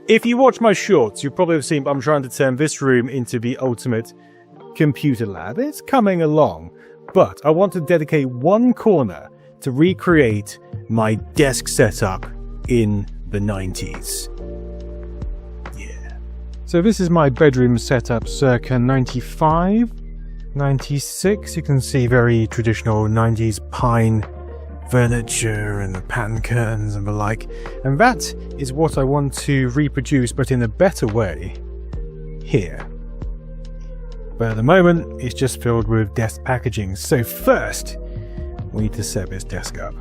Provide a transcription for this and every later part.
If you watch my shorts, you'll probably have seen I'm trying to turn this room into the ultimate computer lab. It's coming along, but I want to dedicate one corner to recreate my desk setup in the 90s. Yeah. So this is my bedroom setup circa 95, 96. You can see very traditional 90s pine furniture and the pattern curtains and the like, and that is what I want to reproduce but in a better way here. But at the moment it's just filled with desk packaging, so first we need to set this desk up.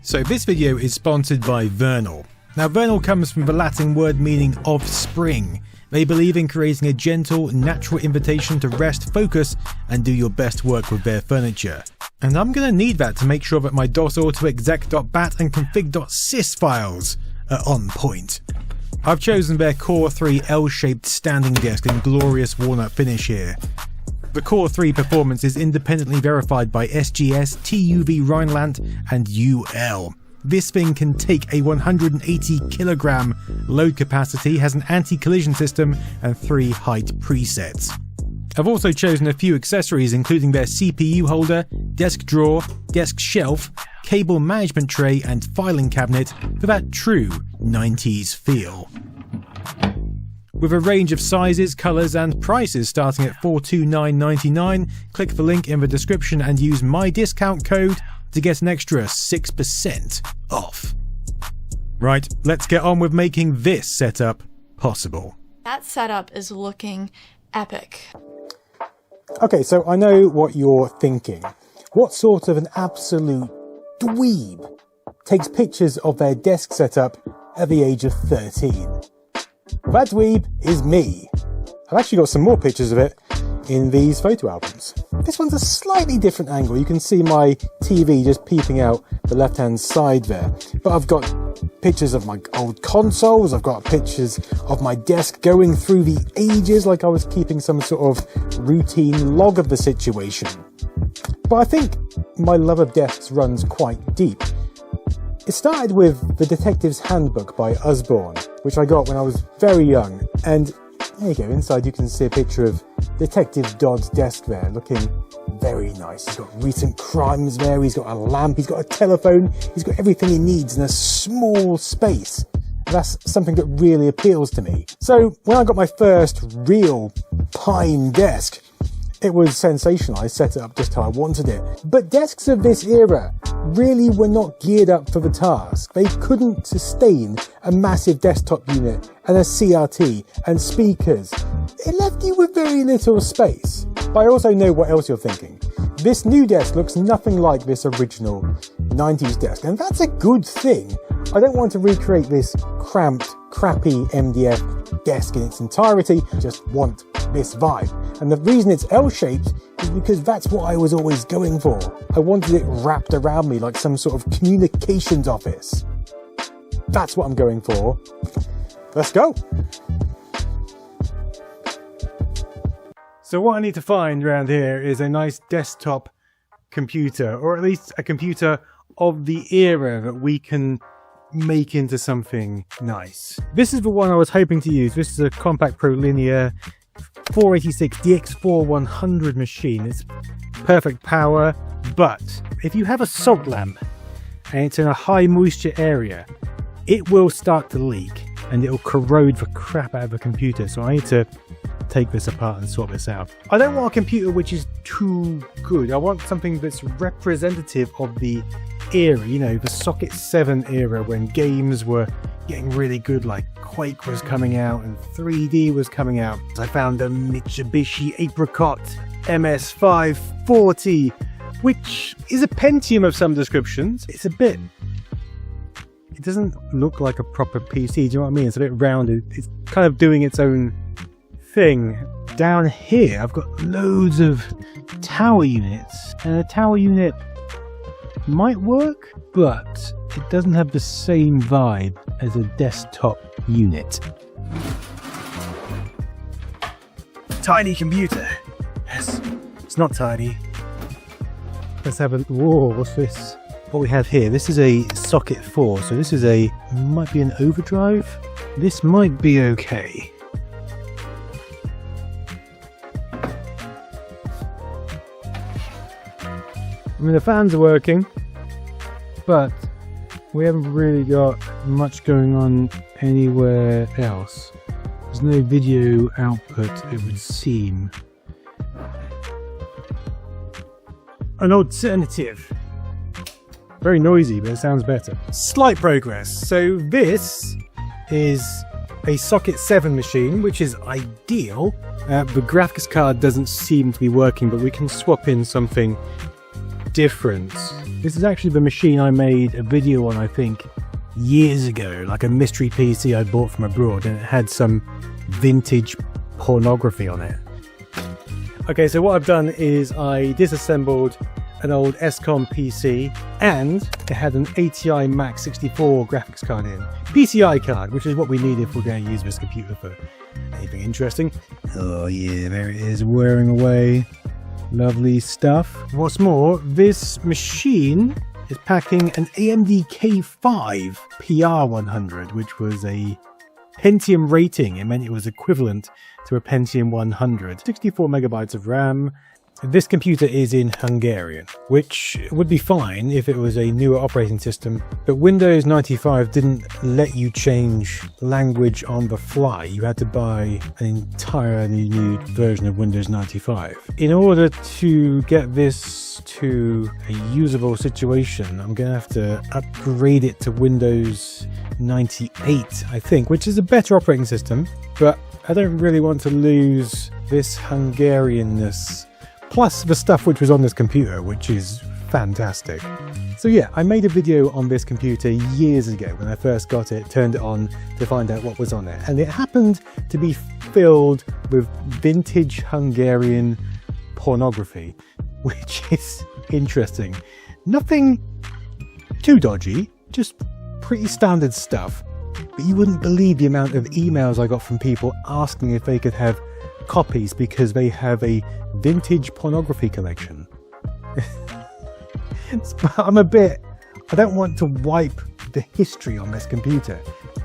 So this video is sponsored by Vernal. Now Vernal comes from the Latin word meaning of spring. They believe in creating a gentle, natural invitation to rest, focus and do your best work with their furniture. And I'm going to need that to make sure that my dos-auto-exec.bat and config.sys files are on point. I've chosen their Core 3 L-shaped standing desk in glorious walnut finish here. The Core 3 performance is independently verified by SGS, TUV Rhineland and UL. This thing can take a 180 kilogram load capacity, has an anti-collision system and 3 height presets. I've also chosen a few accessories including their CPU holder, desk drawer, desk shelf, cable management tray and filing cabinet for that true 90s feel. With a range of sizes, colours and prices starting at $429.99, click the link in the description and use my discount code to get an extra 6% off. Right, let's get on with making this setup possible. That setup is looking epic. Okay, so I know what you're thinking. What sort of an absolute dweeb takes pictures of their desk setup at the age of 13? That dweeb is me. I've actually got some more pictures of it in these photo albums. This one's a slightly different angle. You can see my TV just peeping out the left-hand side there. But I've got pictures of my old consoles, I've got pictures of my desk going through the ages like I was keeping some sort of routine log of the situation. But I think my love of desks runs quite deep. It started with The Detective's Handbook by Usborne, which I got when I was very young, and there you go, inside you can see a picture of Detective Dodd's desk there, looking very nice. He's got recent crimes there, he's got a lamp, he's got a telephone, he's got everything he needs in a small space. And that's something that really appeals to me. So when I got my first real pine desk, it was sensational. I set it up just how I wanted it. But desks of this era really were not geared up for the task. They couldn't sustain a massive desktop unit and a CRT and speakers. It left you with very little space. But I also know what else you're thinking. This new desk looks nothing like this original 90s desk, and that's a good thing. I don't want to recreate this cramped, crappy MDF desk in its entirety, I just want this vibe. And the reason it's L-shaped is because that's what I was always going for. I wanted it wrapped around me like some sort of communications office. That's what I'm going for. Let's go. So what I need to find around here is a nice desktop computer, or at least a computer of the era that we can make into something nice. This is the one I was hoping to use. This is a Compact Pro Linear 486 DX4100 machine. It's perfect power, but if you have a salt lamp and it's in a high moisture area, it will start to leak and it'll corrode the crap out of the computer. So I need to take this apart and sort this out. I don't want a computer which is too good. I want something that's representative of the era, you know, the Socket 7 era when games were getting really good, like Quake was coming out and 3D was coming out. I found a Mitsubishi Apricot MS540, which is a Pentium of some descriptions. It's a bit... it doesn't look like a proper PC, do you know what I mean? It's a bit rounded. It's kind of doing its own thing. Down here I've got loads of tower units, and a tower unit might work, but it doesn't have the same vibe as a desktop unit. Tiny computer. Yes, it's not tiny. Let's have a... whoa, what's this? what we have here. This is a socket 4, so this is might be an overdrive. This might be okay. I mean, the fans are working, but we haven't really got much going on anywhere else. There's no video output, it would seem. An alternative. Very noisy, but it sounds better. Slight progress. So this is a socket 7 machine, which is ideal. The graphics card doesn't seem to be working, but we can swap in something different. This is actually the machine I made a video on, I think, years ago, like a mystery PC I bought from abroad, and it had some vintage pornography on it. Okay, so what I've done is I disassembled an old SCOM PC, and it had an ATI Max 64 graphics card in. PCI card, which is what we need if we're going to use this computer for anything interesting. Oh yeah, there it is, wearing away. Lovely stuff. What's more, this machine is packing an AMD K5 PR100, which was a Pentium rating. It meant it was equivalent to a Pentium 100. 64 megabytes of RAM. This computer is in Hungarian, which would be fine if it was a newer operating system, but Windows 95 didn't let you change language on the fly. You had to buy an entirely new version of Windows 95. In order to get this to a usable situation, I'm going to have to upgrade it to Windows 98, I think, which is a better operating system, but I don't really want to lose this Hungarianness. Plus the stuff which was on this computer, which is fantastic. So yeah, I made a video on this computer years ago when I first got it, turned it on to find out what was on it. And it happened to be filled with vintage Hungarian pornography, which is interesting. Nothing too dodgy, just pretty standard stuff. But you wouldn't believe the amount of emails I got from people asking if they could have copies because they have a vintage pornography collection. I don't want to wipe the history on this computer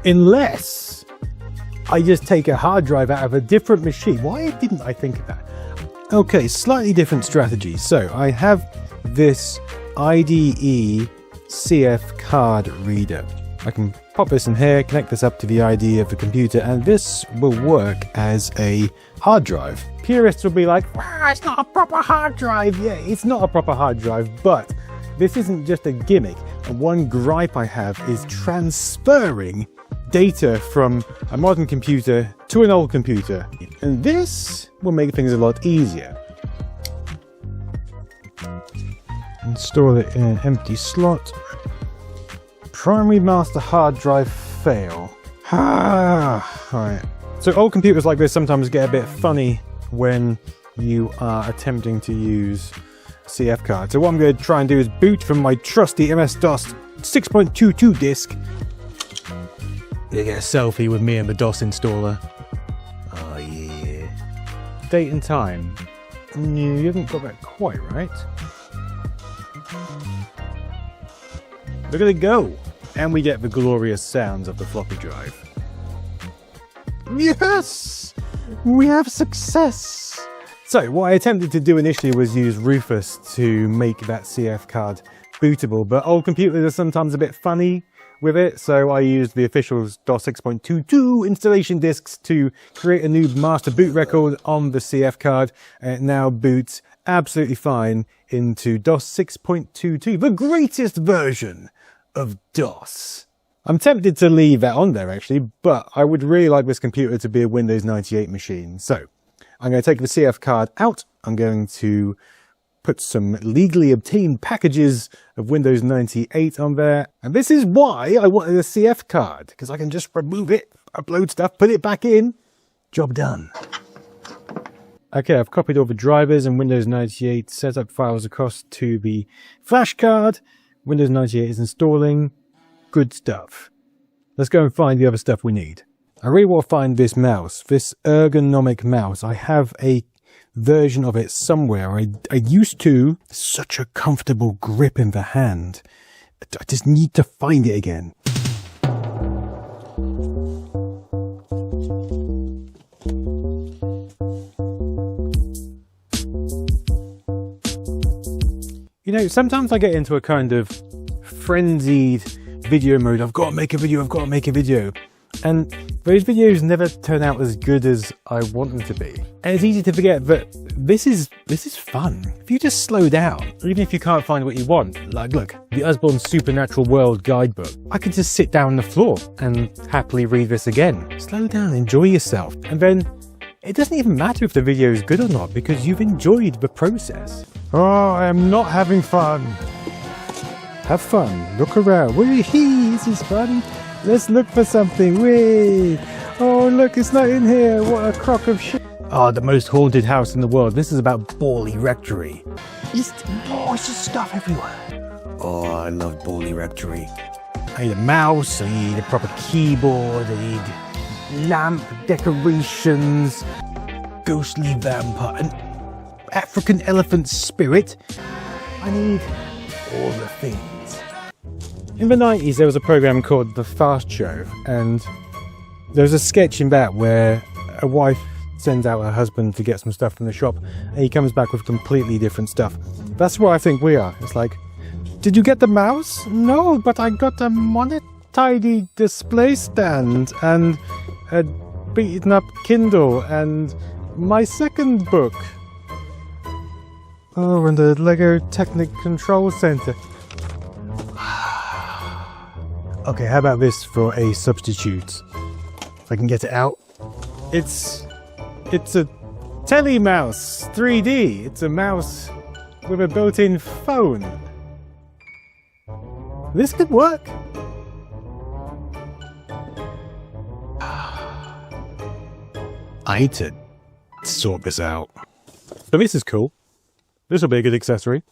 unless I just take a hard drive out of a different machine. Why didn't I think of that? Okay, slightly different strategy. So I have this IDE CF card reader. I can pop this in here, connect this up to the IDE of the computer, and this will work as a hard drive. Purists will be like, wow, it's not a proper hard drive. Yeah, it's not a proper hard drive, but this isn't just a gimmick. And one gripe I have is transferring data from a modern computer to an old computer. And this will make things a lot easier. Install it in an empty slot. Primary master hard drive fail. Right. So old computers like this sometimes get a bit funny when you are attempting to use CF card. So what I'm going to try and do is boot from my trusty MS-DOS 6.22 disk. You get a selfie with me and the DOS installer. Oh yeah. Date and time. You haven't got that quite right. Look at it go! And we get the glorious sounds of the floppy drive. Yes! We have success! So what I attempted to do initially was use Rufus to make that CF card bootable, but old computers are sometimes a bit funny with it, so I used the official DOS 6.22 installation disks to create a new master boot record on the CF card, and it now boots absolutely fine into DOS 6.22, the greatest version of DOS. I'm tempted to leave that on there actually, but I would really like this computer to be a Windows 98 machine. So I'm going to take the CF card out. I'm going to put some legally obtained packages of Windows 98 on there. And this is why I wanted a CF card, because I can just remove it, upload stuff, put it back in. Job done. Okay, I've copied all the drivers and Windows 98 setup files across to the flash card. Windows 98 is installing. Good stuff. Let's go and find the other stuff we need. I really want to find this mouse, this ergonomic mouse. I have a version of it somewhere. I used to. Such a comfortable grip in the hand. I just need to find it again. You know, sometimes I get into a kind of frenzied video mode. I've got to make a video, I've got to make a video. And those videos never turn out as good as I want them to be. And it's easy to forget that this is fun. If you just slow down, even if you can't find what you want, like look, the Usborne Supernatural World Guidebook, I could just sit down on the floor and happily read this again. Slow down, enjoy yourself. And then it doesn't even matter if the video is good or not because you've enjoyed the process. Oh, I am not having fun. Have fun, look around. Wee, this is fun. Let's look for something. Wee. Oh, look, it's not in here. What a crock of shit. Oh, the most haunted house in the world. This is about Borley Rectory. It's just stuff everywhere. Oh, I love Borley Rectory. I need a mouse, I need a proper keyboard, I need lamp decorations, ghostly vampire, an African elephant spirit. I need all the things. In the 90s, there was a program called The Fast Show, and there was a sketch in that where a wife sends out her husband to get some stuff from the shop, and he comes back with completely different stuff. That's what I think we are. It's like, did you get the mouse? No, but I got a monetidy display stand, and a beaten up Kindle, and my second book. Oh, and the Lego Technic Control Center. Okay, how about this for a substitute? If I can get it out. It's a Telemouse 3D. It's a mouse with a built-in phone. This could work. I need to sort this out. But this is cool. This will be a good accessory.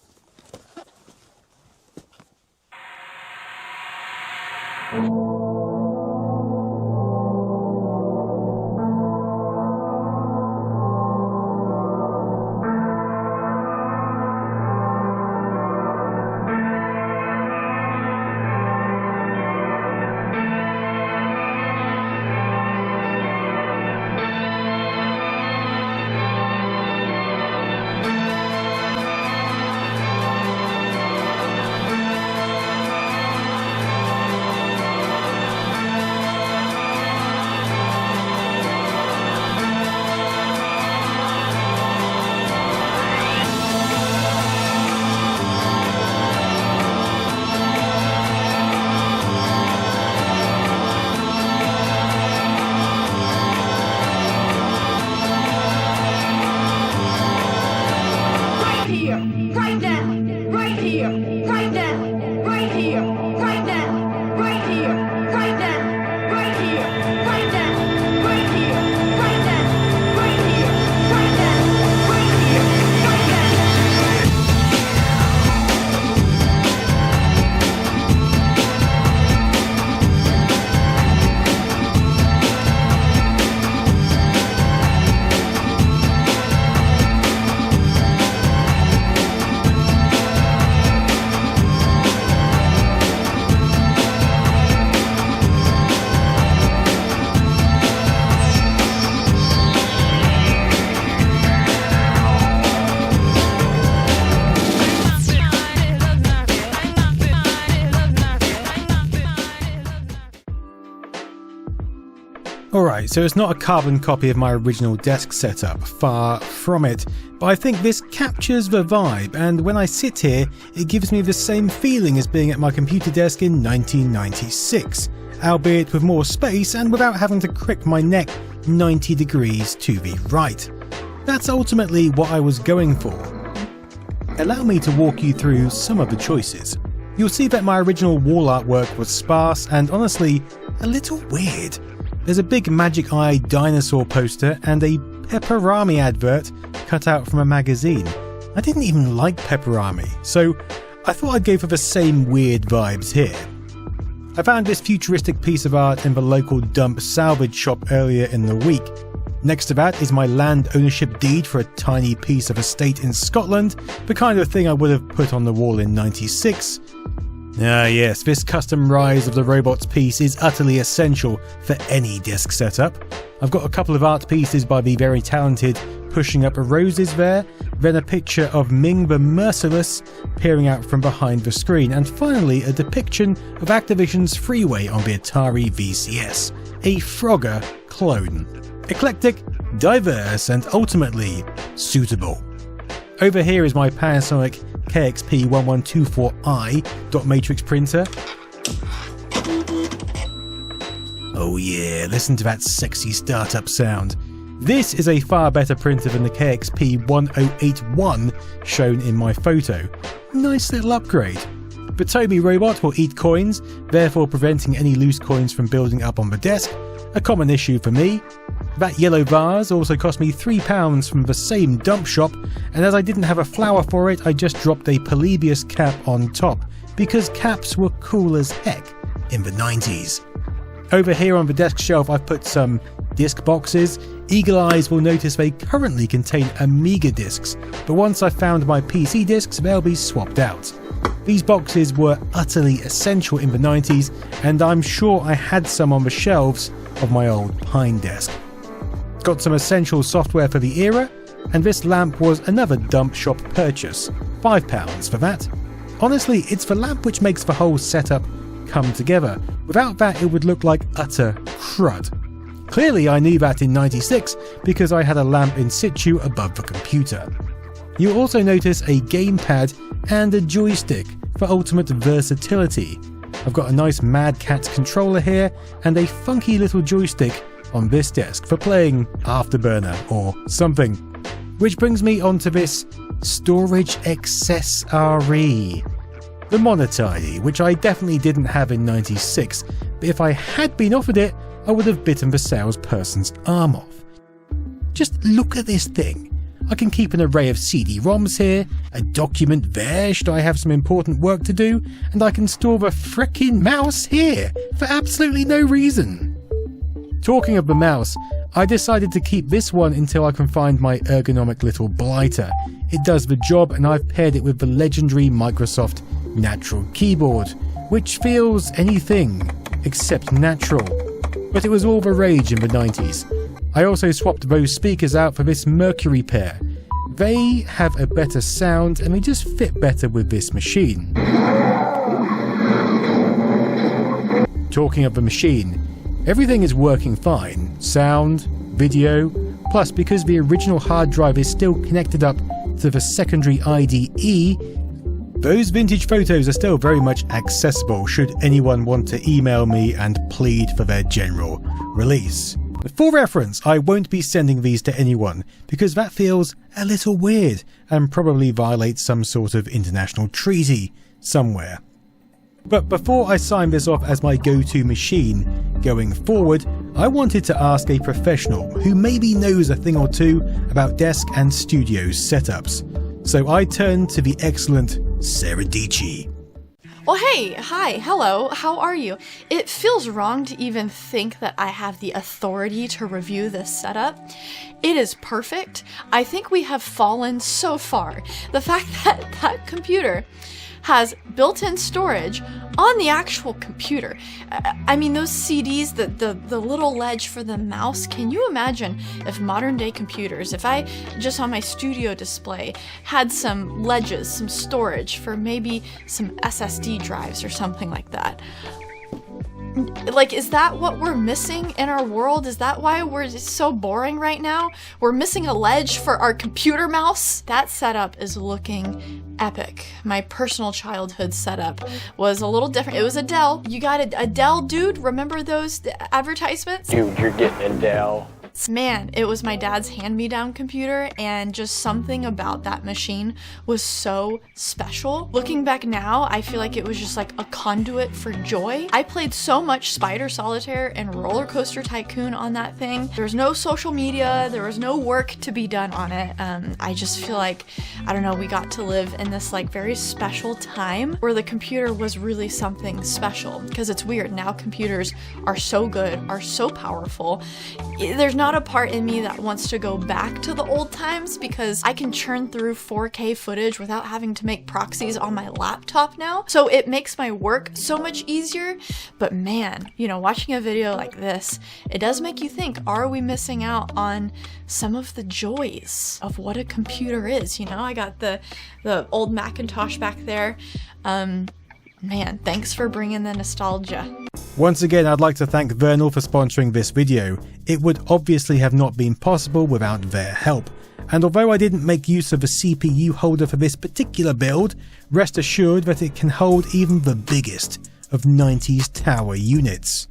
Alright, so it's not a carbon copy of my original desk setup, far from it, but I think this captures the vibe, and when I sit here, it gives me the same feeling as being at my computer desk in 1996, albeit with more space and without having to crick my neck 90 degrees to the right. That's ultimately what I was going for. Allow me to walk you through some of the choices. You'll see that my original wall artwork was sparse and honestly, a little weird. There's a big Magic Eye dinosaur poster and a Pepperami advert cut out from a magazine. I didn't even like Pepperami, so I thought I'd go for the same weird vibes here. I found this futuristic piece of art in the local dump salvage shop earlier in the week. Next to that is my land ownership deed for a tiny piece of estate in Scotland, the kind of thing I would have put on the wall in '96. Ah yes, this custom rise of the robots piece is utterly essential for any desk setup. I've got a couple of art pieces by the very talented Pushing Up Roses there, then a picture of Ming the Merciless peering out from behind the screen, and finally a depiction of Activision's Freeway on the Atari VCS, a Frogger clone. Eclectic, diverse, and ultimately suitable. Over here is my Panasonic KXP1124i dot matrix printer. Oh yeah, listen to that sexy startup sound. This is a far better printer than the KXP1081 shown in my photo. Nice little upgrade. The Toby robot will eat coins, therefore preventing any loose coins from building up on the desk, a common issue for me. That yellow vase also cost me £3 from the same dump shop, and as I didn't have a flower for it, I just dropped a Polybius cap on top, because caps were cool as heck in the 90s. Over here on the desk shelf I've put some disc boxes. Eagle eyes will notice they currently contain Amiga discs, but once I've found my PC discs they'll be swapped out. These boxes were utterly essential in the 90s, and I'm sure I had some on the shelves of my old Pine desk. Got some essential software for the era, and this lamp was another dump shop purchase, £5 for that. Honestly, it's the lamp which makes the whole setup come together. Without that it would look like utter crud. Clearly I knew that in '96 because I had a lamp in situ above the computer. You'll also notice a gamepad and a joystick for ultimate versatility. I've got a nice Mad Catz controller here and a funky little joystick on this desk for playing Afterburner or something. Which brings me onto this storage accessory. The Monetidy, which I definitely didn't have in '96, but if I had been offered it, I would have bitten the salesperson's arm off. Just look at this thing. I can keep an array of CD-ROMs here, a document there should I have some important work to do, and I can store the frickin' mouse here for absolutely no reason. Talking of the mouse, I decided to keep this one until I can find my ergonomic little blighter. It does the job, and I've paired it with the legendary Microsoft Natural keyboard, which feels anything except natural. But it was all the rage in the 90s. I also swapped those speakers out for this Mercury pair. They have a better sound and they just fit better with this machine. Talking of the machine, everything is working fine. Sound, video, plus because the original hard drive is still connected up to the secondary IDE, those vintage photos are still very much accessible should anyone want to email me and plead for their general release. For reference, I won't be sending these to anyone because that feels a little weird and probably violates some sort of international treaty somewhere. But before I sign this off as my go-to machine going forward, I wanted to ask a professional who maybe knows a thing or two about desk and studio setups. So I turned to the excellent Sara Dietschy. Well, hey, hi, hello, how are you? It feels wrong to even think that I have the authority to review this setup. It is perfect. I think we have fallen so far. The fact that that computer has built-in storage on the actual computer. I mean, those CDs, the little ledge for the mouse, can you imagine if modern day computers, if I just on my studio display had some ledges, some storage for maybe some SSD drives or something like that? Like, is that what we're missing in our world? Is that why we're so boring right now? We're missing a ledge for our computer mouse? That setup is looking epic. My personal childhood setup was a little different. It was a Dell. You got a Dell, dude? Remember those advertisements? Dude, you're getting a Dell. Man, it was my dad's hand-me-down computer, and just something about that machine was so special. Looking back now, I feel like it was just like a conduit for joy. I played so much Spider Solitaire and Roller Coaster Tycoon on that thing. There was no social media, there was no work to be done on it. I just feel like, I don't know, we got to live in this like very special time where the computer was really something special. Because it's weird, now computers are so good, are so powerful. There's no not a part in me that wants to go back to the old times because I can churn through 4K footage without having to make proxies on my laptop now. So it makes my work so much easier. But man, you know, watching a video like this, it does make you think, are we missing out on some of the joys of what a computer is? You know, I got the old Macintosh back there. Man, thanks for bringing the nostalgia. Once again, I'd like to thank Vernal for sponsoring this video. It would obviously have not been possible without their help. And although I didn't make use of a CPU holder for this particular build, rest assured that it can hold even the biggest of 90s tower units.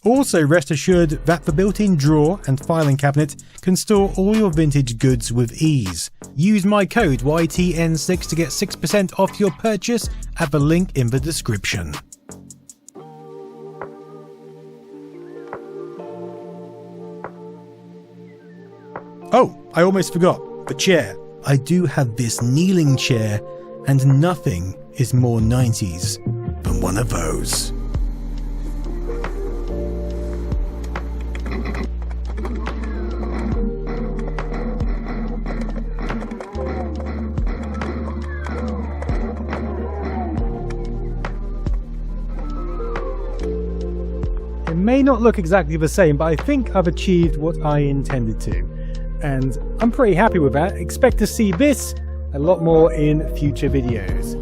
Also rest assured that the built-in drawer and filing cabinet can store all your vintage goods with ease. Use my code YTN6 to get 6% off your purchase at the link in the description. Oh, I almost forgot, the chair. I do have this kneeling chair, and nothing is more 90s than one of those. It may not look exactly the same, but I think I've achieved what I intended to. And I'm pretty happy with that. Expect to see this a lot more in future videos.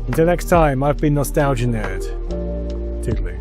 Until next time, I've been Nostalgia Nerd. Toodaloo.